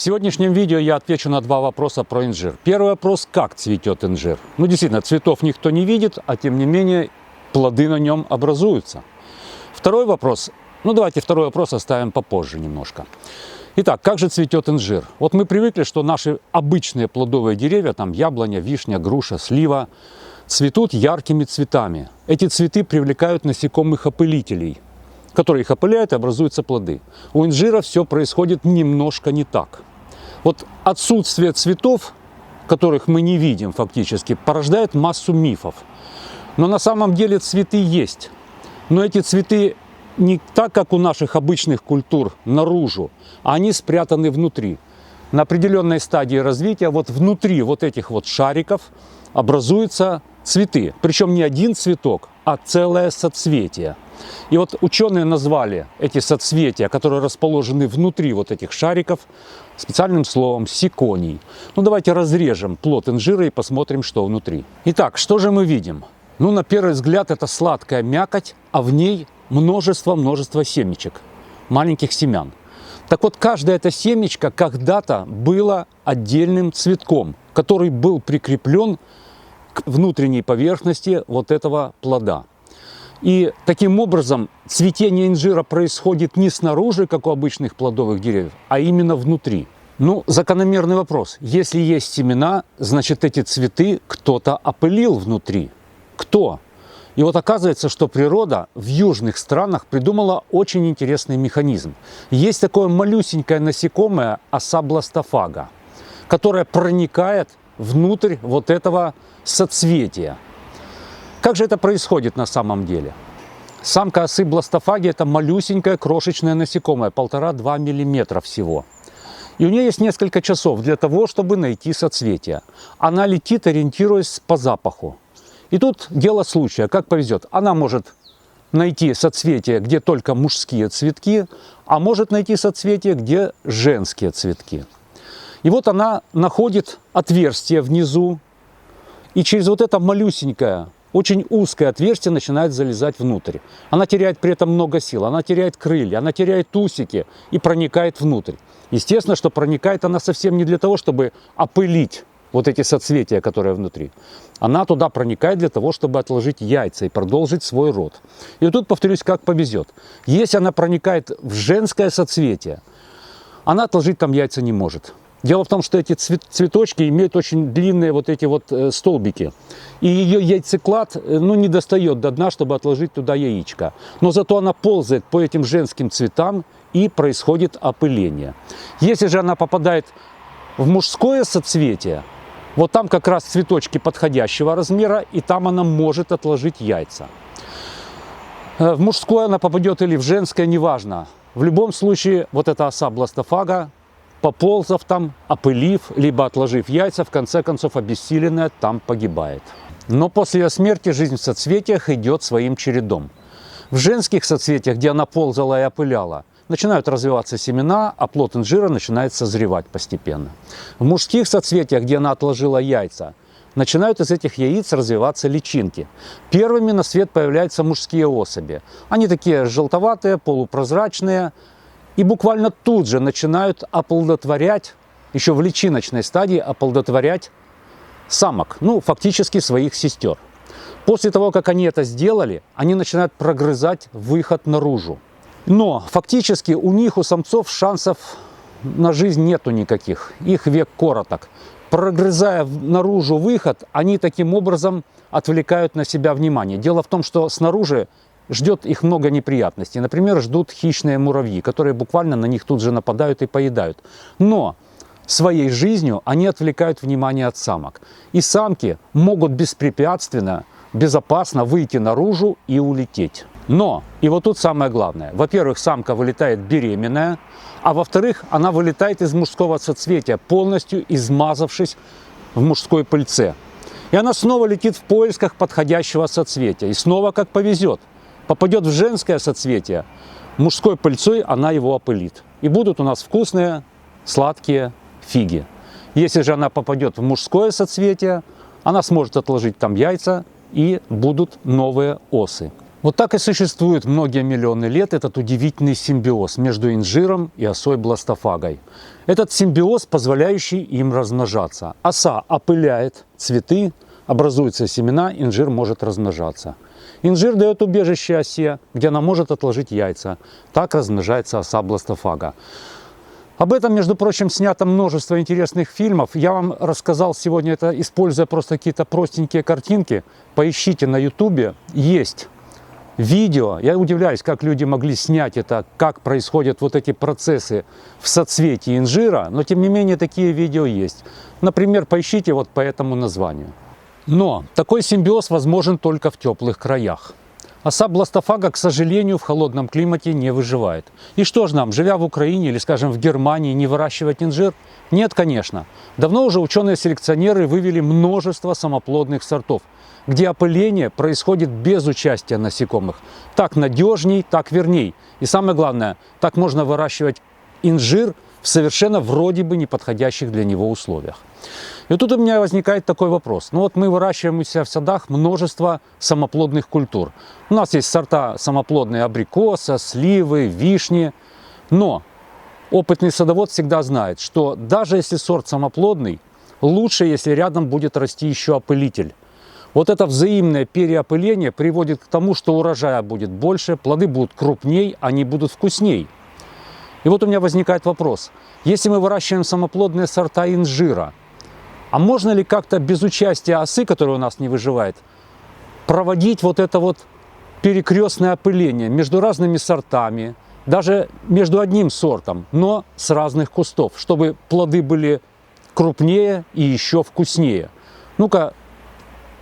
В сегодняшнем видео я отвечу на два вопроса про инжир. Первый вопрос: как цветет инжир? Ну, действительно, цветов никто не видит, а тем не менее плоды на нем образуются. Второй вопрос. Ну, давайте второй вопрос оставим попозже немножко. Итак, как же цветет инжир? Вот мы привыкли, что наши обычные плодовые деревья, там яблоня, вишня, груша, слива, цветут яркими цветами. Эти цветы привлекают насекомых-опылителей, которые их опыляют, и образуются плоды. У инжира все происходит немножко не так. Вот отсутствие цветов, которых мы не видим фактически, порождает массу мифов. Но на самом деле цветы есть. Но эти цветы не так, как у наших обычных культур, наружу, а они спрятаны внутри. На определенной стадии развития вот внутри вот этих вот шариков образуются цветы. Причем не один цветок, а целое соцветие. И вот ученые назвали эти соцветия, которые расположены внутри вот этих шариков, специальным словом сиконий. Ну, давайте разрежем плод инжира и посмотрим, что внутри. Итак, что же мы видим? Ну, на первый взгляд, это сладкая мякоть, а в ней множество семечек, маленьких семян. Так вот, каждое это семечко когда-то было отдельным цветком, который был прикреплен к внутренней поверхности вот этого плода. И таким образом цветение инжира происходит не снаружи, как у обычных плодовых деревьев, а именно внутри. Ну, закономерный вопрос. Если есть семена, значит, эти цветы кто-то опылил внутри. Кто? И вот оказывается, что природа в южных странах придумала очень интересный механизм. Есть такое малюсенькое насекомое, оса бластофага, которое проникает внутрь вот этого соцветия. Как же это происходит на самом деле? Самка осы бластофаги – это малюсенькое крошечное насекомое, 1,5–2 мм всего. И у нее есть несколько часов для того, чтобы найти соцветие. Она летит, ориентируясь по запаху. И тут дело случая, как повезет. Она может найти соцветие, где только мужские цветки, а может найти соцветие, где женские цветки. И вот она находит отверстие внизу, и через вот это малюсенькое, очень узкое отверстие начинает залезать внутрь. Она теряет при этом много сил, она теряет крылья, она теряет усики и проникает внутрь. Естественно, что проникает она совсем не для того, чтобы опылить вот эти соцветия, которые внутри. Она туда проникает для того, чтобы отложить яйца и продолжить свой род. И вот тут, повторюсь, как повезет. Если она проникает в женское соцветие, она отложить там яйца не может. Дело в том, что эти цветочки имеют очень длинные вот эти вот столбики. И ее яйцеклад, ну, не достает до дна, чтобы отложить туда яичко. Но зато она ползает по этим женским цветам, и происходит опыление. Если же она попадает в мужское соцветие, вот там как раз цветочки подходящего размера, и там она может отложить яйца. В мужское она попадет или в женское, неважно. В любом случае, вот эта оса бластофага, поползав там, опылив, либо отложив яйца, в конце концов, обессиленная там погибает. Но после ее смерти жизнь в соцветиях идет своим чередом. В женских соцветиях, где она ползала и опыляла, начинают развиваться семена, а плод инжира начинает созревать постепенно. В мужских соцветиях, где она отложила яйца, начинают из этих яиц развиваться личинки. Первыми на свет появляются мужские особи. Они такие желтоватые, полупрозрачные, и буквально тут же начинают оплодотворять, еще в личиночной стадии оплодотворять самок, ну, фактически своих сестер. После того, как они это сделали, они начинают прогрызать выход наружу. Но фактически у них, у самцов, шансов на жизнь нету никаких. Их век короток. Прогрызая наружу выход, они таким образом отвлекают на себя внимание. Дело в том, что снаружи ждет их много неприятностей. Например, ждут хищные муравьи, которые буквально на них тут же нападают и поедают. Но своей жизнью они отвлекают внимание от самок. И самки могут беспрепятственно, безопасно выйти наружу и улететь. Но, и вот тут самое главное, во-первых, самка вылетает беременная, а во-вторых, она вылетает из мужского соцветия, полностью измазавшись в мужской пыльце. И она снова летит в поисках подходящего соцветия. И снова как повезет. Попадет в женское соцветие, мужской пыльцой она его опылит. И будут у нас вкусные, сладкие фиги. Если же она попадет в мужское соцветие, она сможет отложить там яйца, и будут новые осы. Вот так и существует многие миллионы лет этот удивительный симбиоз между инжиром и осой бластофагой. Этот симбиоз, позволяющий им размножаться. Оса опыляет цветы, образуются семена, инжир может размножаться. Инжир дает убежище осе, где она может отложить яйца. Так размножается оса бластофага. Об этом, между прочим, снято множество интересных фильмов. Я вам рассказал сегодня это, используя просто какие-то простенькие картинки. Поищите на ютубе, есть видео. Я удивляюсь, как люди могли снять это, как происходят вот эти процессы в соцветии инжира, но тем не менее такие видео есть. Например, поищите вот по этому названию. Но такой симбиоз возможен только в теплых краях. Оса бластофага, к сожалению, в холодном климате не выживает. И что же нам, живя в Украине или, скажем, в Германии, не выращивать инжир? Нет, конечно. Давно уже ученые-селекционеры вывели множество самоплодных сортов, где опыление происходит без участия насекомых. Так надежней, так верней. И самое главное, так можно выращивать инжир в совершенно вроде бы неподходящих для него условиях. И вот тут у меня возникает такой вопрос. Ну вот мы выращиваем у себя в садах множество самоплодных культур. У нас есть сорта самоплодные абрикоса, сливы, вишни. Но опытный садовод всегда знает, что даже если сорт самоплодный, лучше, если рядом будет расти еще опылитель. Вот это взаимное переопыление приводит к тому, что урожая будет больше, плоды будут крупней, они будут вкусней. И вот у меня возникает вопрос. Если мы выращиваем самоплодные сорта инжира, а можно ли как-то без участия осы, которая у нас не выживает, проводить вот это вот перекрестное опыление между разными сортами, даже между одним сортом, но с разных кустов, чтобы плоды были крупнее и еще вкуснее? Ну-ка,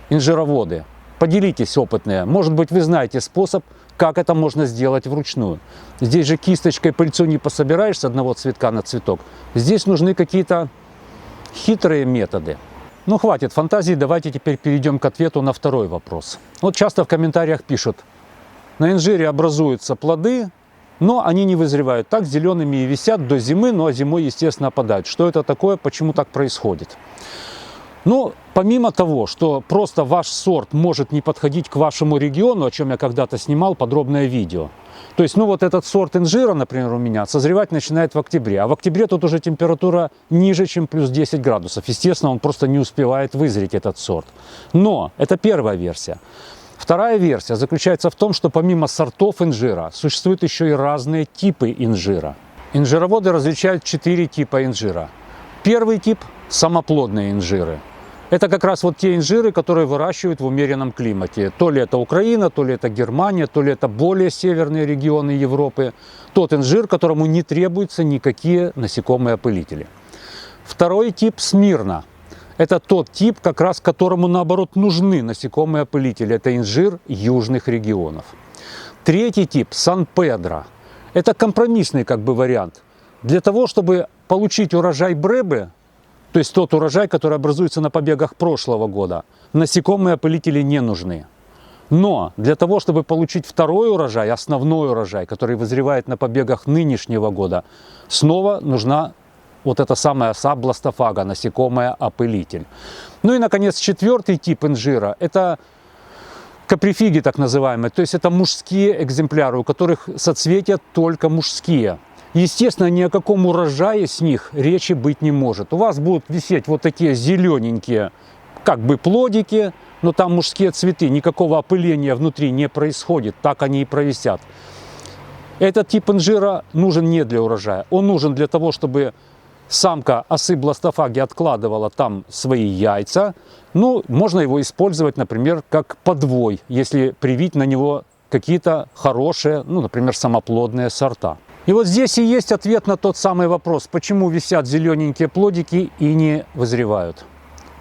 инжироводы, поделитесь, опытные. Может быть, вы знаете способ, как это можно сделать вручную. Здесь же кисточкой пыльцу не пособираешь с одного цветка на цветок. Здесь нужны какие-то хитрые методы. Ну, хватит фантазии, давайте теперь перейдем к ответу на второй вопрос. Вот часто в комментариях пишут: на инжире образуются плоды, но они не вызревают. Так зелеными и висят до зимы, ну а зимой, естественно, опадают. Что это такое, почему так происходит? Ну, помимо того, что просто ваш сорт может не подходить к вашему региону, о чем я когда-то снимал подробное видео. То есть, ну вот этот сорт инжира, например, у меня созревать начинает в октябре. А в октябре тут уже температура ниже, чем плюс 10 градусов. Естественно, он просто не успевает вызреть, этот сорт. Но это первая версия. Вторая версия заключается в том, что помимо сортов инжира существуют еще и разные типы инжира. Инжироводы различают 4 типа инжира. Первый тип – самоплодные инжиры. Это как раз вот те инжиры, которые выращивают в умеренном климате. То ли это Украина, то ли это Германия, то ли это более северные регионы Европы. Тот инжир, которому не требуются никакие насекомые-опылители. Второй тип смирно. Это тот тип, как раз которому наоборот нужны насекомые-опылители. Это инжир южных регионов. Третий тип Сан-Педро. Это компромиссный как бы вариант. Для того, чтобы получить урожай бребы, то есть тот урожай, который образуется на побегах прошлого года, насекомые-опылители не нужны. Но для того, чтобы получить второй урожай, основной урожай, который вызревает на побегах нынешнего года, снова нужна вот эта самая оса бластофага, насекомая-опылитель. Ну и, наконец, четвертый тип инжира – это каприфиги, так называемые. То есть это мужские экземпляры, у которых соцветия только мужские. Естественно, ни о каком урожае с них речи быть не может. У вас будут висеть вот такие зелененькие, как бы плодики, но там мужские цветы, никакого опыления внутри не происходит, так они и провисят. Этот тип инжира нужен не для урожая, он нужен для того, чтобы самка осы бластофаги откладывала там свои яйца. Ну, можно его использовать, например, как подвой, если привить на него какие-то хорошие, ну, например, самоплодные сорта. И вот здесь и есть ответ на тот самый вопрос, почему висят зелененькие плодики и не вызревают.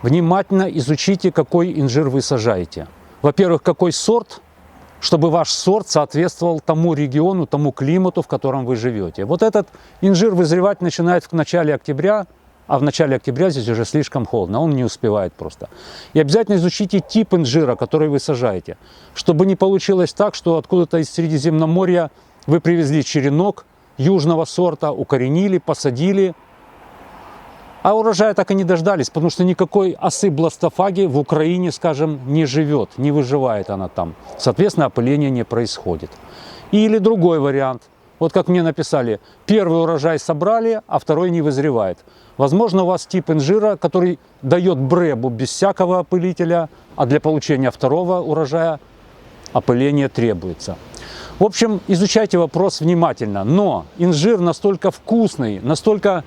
Внимательно изучите, какой инжир вы сажаете. Во-первых, какой сорт, чтобы ваш сорт соответствовал тому региону, тому климату, в котором вы живете. Вот этот инжир вызревать начинает в начале октября, а в начале октября здесь уже слишком холодно, он не успевает просто. И обязательно изучите тип инжира, который вы сажаете, чтобы не получилось так, что откуда-то из Средиземноморья вы привезли черенок южного сорта, укоренили, посадили, А урожая так и не дождались, потому что никакой осы бластофаги в Украине, скажем, не живет, не выживает она там. Соответственно, опыление не происходит. Или другой вариант. Вот как мне написали, первый урожай собрали, а второй не вызревает. Возможно, у вас тип инжира, который дает бребу без всякого опылителя, а для получения второго урожая опыление требуется. В общем, изучайте вопрос внимательно. Но инжир настолько вкусный, настолько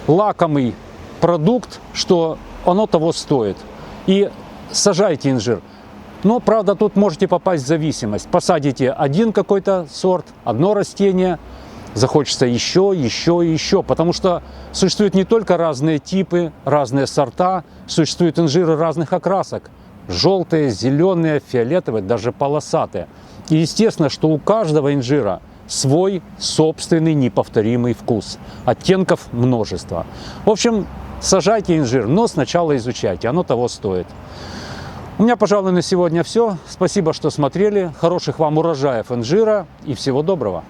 лакомый продукт, что оно того стоит. И сажайте инжир. Но, правда, тут можете попасть в зависимость. Посадите один какой-то сорт, одно растение, захочется еще, потому что существуют не только разные типы, разные сорта, существуют инжиры разных окрасок. Желтые, зеленые, фиолетовые, даже полосатые. И естественно, что у каждого инжира свой собственный неповторимый вкус. Оттенков множество. В общем, сажайте инжир, но сначала изучайте, оно того стоит. У меня, пожалуй, на сегодня все. Спасибо, что смотрели. Хороших вам урожаев инжира и всего доброго.